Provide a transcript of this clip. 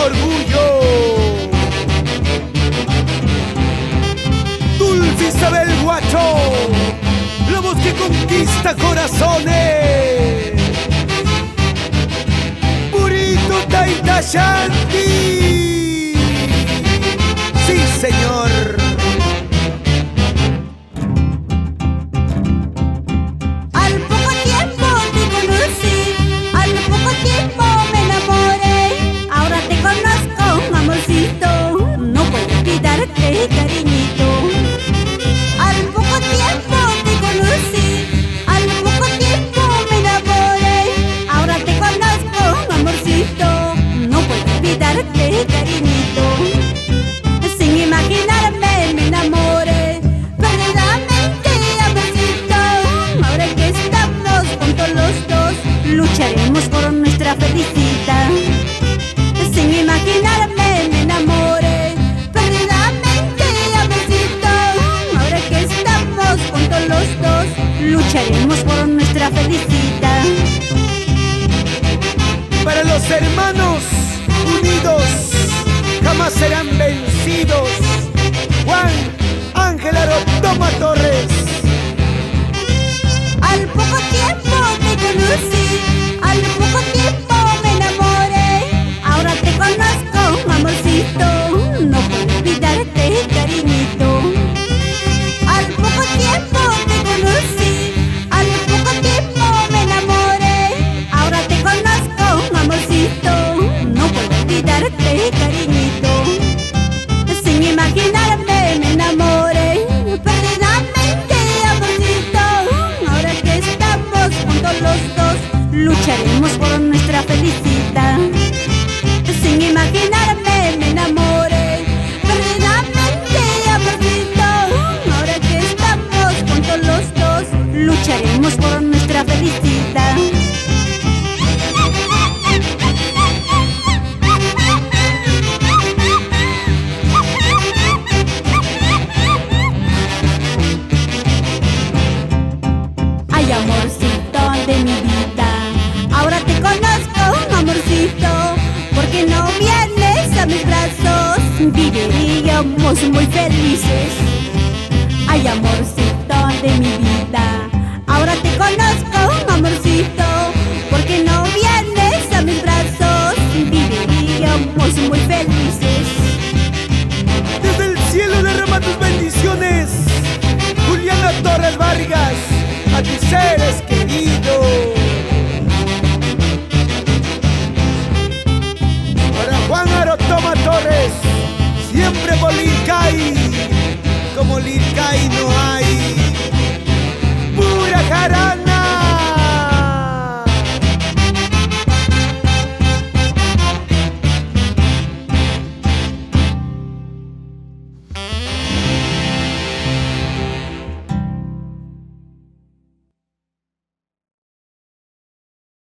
orgullo. Dulce Isabel Guacho, la voz que conquista corazones. Burrito Taita Shanti, sí señor. Al poco tiempo te conocí, al poco tiempo me enamoré. Ahora te conozco, amorcito, no puedo olvidarte, cariñito. Al poco tiempo te conocí, al poco tiempo me enamoré. Ahora te conozco, amorcito, no puedo olvidarte, cariñito. Sin imaginarme me enamoré perdidamente, amorcito. Ahora que estamos juntos los dos, lucharemos por nuestra felicidad. Sin imaginarme me enamoré perdidamente, amorcito. Ahora que estamos juntos los dos, lucharemos por nuestra felicidad. Para los hermanos unidos jamás serán vencidos. Juan Ángel Arotoma Torres. Al poco tiempo te conocí, al poco tiempo me enamoré. Ahora te conozco, amorcito, no puedo olvidarte, cariñito. Al poco tiempo te conocí, al poco tiempo me enamoré. Ahora te conozco, amorcito, no puedo olvidarte, cariñito. Sin imaginarme me enamoré perdidamente, amorcito. Ahora que estamos juntos los dos, lucharemos por nuestra felicidad. Sin imaginarme me enamoré perdidamente, amorcito. Ahora que estamos juntos los dos, lucharemos por nuestra felicidad. Ay, amorcito de mi vida, ahora te conozco, amorcito. ¿Por qué no vienes a mis brazos? Viviríamos muy felices.